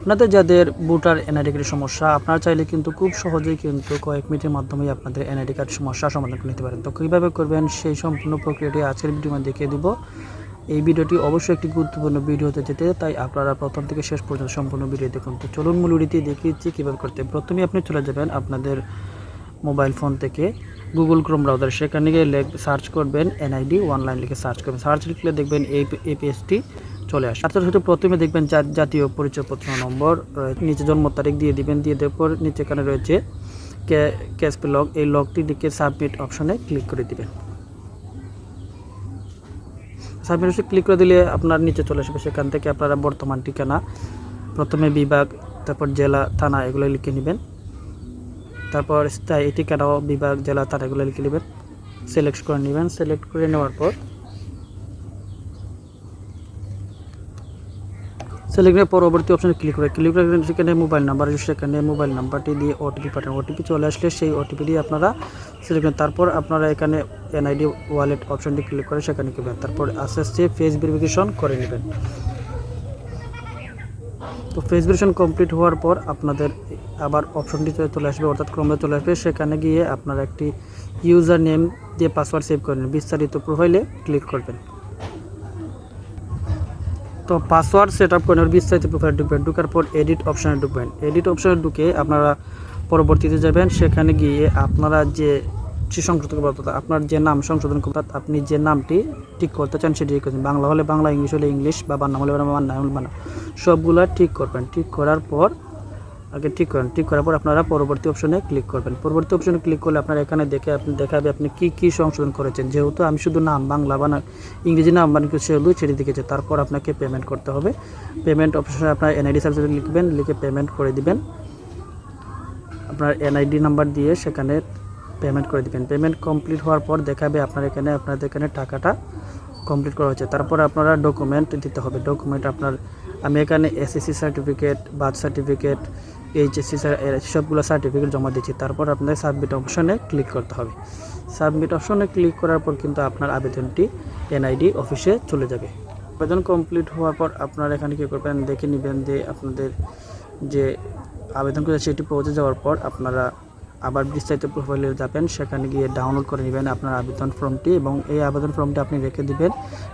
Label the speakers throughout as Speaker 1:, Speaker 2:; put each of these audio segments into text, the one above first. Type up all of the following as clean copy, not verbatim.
Speaker 1: আপনাদের যাদের voter NID কার্ডের সমস্যা, আপনারা চাইলে কিন্তু খুব সহজেই কিন্তু কয়েক মিনিটের মাধ্যমেই আপনাদের এনআইডি কার্ড সমস্যা সমাধান করে নিতে পারেন। তো কীভাবে করবেন সেই সম্পূর্ণ প্রক্রিয়াটি আজকের ভিডিওর মধ্যে দেখিয়ে দিব। এই ভিডিওটি অবশ্যই একটি গুরুত্বপূর্ণ ভিডিও হতে যেতে, তাই আপনারা প্রথম থেকে শেষ পর্যন্ত সম্পূর্ণ ভিডিও দেখুন। তো চলুন মূল ভিডিওটি দেখিয়েছি কীভাবে করতে। প্রথমে আপনি চলে যাবেন আপনাদের মোবাইল ফোন থেকে গুগল ক্রোম ব্রাউজার, সেখানে গিয়ে সার্চ করবেন এনআইডি অনলাইন লিখে সার্চ করবেন। সার্চ লিখলে দেখবেন এই পেজটি চলে আসে। তার সাথে প্রথমে দেখবেন জাতীয় পরিচয়পত্র নম্বর, নিচে জন্ম তারিখ দিয়ে দিবেন। দিয়ে দেওয়ার পর নিচে এখানে রয়েছে ক্যাশপে লগ, এই লগটি লিখে সাবমিট অপশনে ক্লিক করে দিবেন। সাবমিট অপশনে ক্লিক করে দিলে আপনার নিচে চলে আসবে। সেখান থেকে আপনারা বর্তমান ঠিকানা, প্রথমে বিভাগ, তারপর জেলা, থানা এগুলো লিখে নেবেন। তারপর স্থায়ী ঠিকানাও, বিভাগ, জেলা, থানা এগুলো লিখে নেবেন। সিলেক্ট করে নেবেন। সিলেক্ট করে নেওয়ার পর পরবর্তী অপশনে ক্লিক করে সেখানে মোবাইল নাম্বার, সেখানে মোবাইল নাম্বারটি দিয়ে ওটিপি পাঠান। ওটিপি চলে আসলে সেই ওটিপি দিয়ে আপনারা সিলেক্ট করেন। তারপর আপনারা এখানে এনআইডি ওয়ালেট অপশনটি ক্লিক করে সেখানে করবেন। তারপর আস্তে আস্তে ফেস ভেরিফিকেশন করে নেবেন। তো ফেস ভেরিফিকেশন কমপ্লিট হওয়ার পর আপনাদের আবার অপশনটি চলে আসবে, অর্থাৎ ক্রমে চলে আসবে। সেখানে গিয়ে আপনারা একটি ইউজার নেম দিয়ে পাসওয়ার্ড সেভ করে নেবেন। বিস্তারিত প্রোফাইলে ক্লিক করবেন। তো পাসওয়ার্ড সেট আপ করে বিস্তারিত প্রোফাইল ঢুকবেন। ঢুকার পর এডিট অপশানে ঢুকবেন। এডিট অপশানে ঢুকে আপনারা পরবর্তীতে যাবেন। সেখানে গিয়ে আপনারা যে সংশোধন করতে, আপনার যে নাম সংশোধন করতে, আপনি যে নামটি ঠিক করতে চান সেটি ঠিক করবেন। বাংলা হলে বাংলা, ইংলিশ হলে ইংলিশ, বা বাংলা হলে বাংলা, বাংলা সবগুলো ঠিক করবেন। ঠিক করার পর আগে ঠিক করেন। ঠিক করার পর আপনারা পরবর্তী অপশনে ক্লিক করবেন। পরবর্তী অপশনে ক্লিক করলে আপনারা এখানে দেখাবে আপনি কী সংশোধন করেছেন। যেহেতু আমি শুধু নাম বাংলা বা ইংরেজি নাম বানিয়ে সেটি দেখেছি। তারপর আপনাকে পেমেন্ট করতে হবে। পেমেন্ট অপশনে আপনার এনআইডি সার্ভিস লিখবেন, লিখে পেমেন্ট করে দিবেন। আপনার এনআইডি নাম্বার দিয়ে সেখানে পেমেন্ট করে দিবেন। পেমেন্ট কমপ্লিট হওয়ার পর দেখাবে আপনাদের এখানে টাকাটা কমপ্লিট করা হচ্ছে। তারপর আপনারা ডকুমেন্ট দিতে হবে। ডকুমেন্ট আমি এখানে SSC certificate, birth certificate, HSC সবগুলো সার্টিফিকেট জমা দিচ্ছি। তারপর আপনাদের সাবমিট অপশনে ক্লিক করতে হবে। সাবমিট অপশনে ক্লিক করার পর কিন্তু আপনার আবেদনটি এনআইডি অফিসে চলে যাবে। আবেদন কমপ্লিট হওয়ার পর আপনারা এখানে কী করবেন দেখে নেবেন যে আপনাদের যে আবেদন করে সেটি পৌঁছে যাওয়ার পর আপনারা আবার বিস্তারিত প্রোফাইলে যাবেন। সেখানে গিয়ে ডাউনলোড করে নেবেন আপনার আবেদন ফর্মটি, এবং এই আবেদন ফর্মটি আপনি রেখে দিবেন।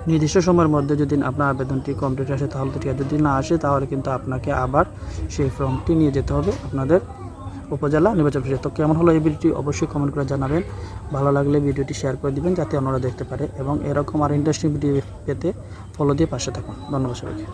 Speaker 1: নির্দিষ্ট সময়ের মধ্যে যদি আপনার আবেদনটি কমপ্লিট আসে তাহলে তো ঠিক আছে, যদি না আসে তাহলে কিন্তু আপনাকে আবার সেই ফর্মটি নিয়ে যেতে হবে আপনাদের উপজেলা নির্বাচন অফিসে। তো কেমন হলো এই ভিডিওটি অবশ্যই কমেন্ট করে জানাবেন। ভালো লাগলে ভিডিওটি শেয়ার করে দিবেন যাতে অন্যরা দেখতে পারে, এবং এরকম আর ইন্টারেস্টিং ভিডিও পেতে ফলো দিয়ে পাশে থাকুন। ধন্যবাদ সবাইকে।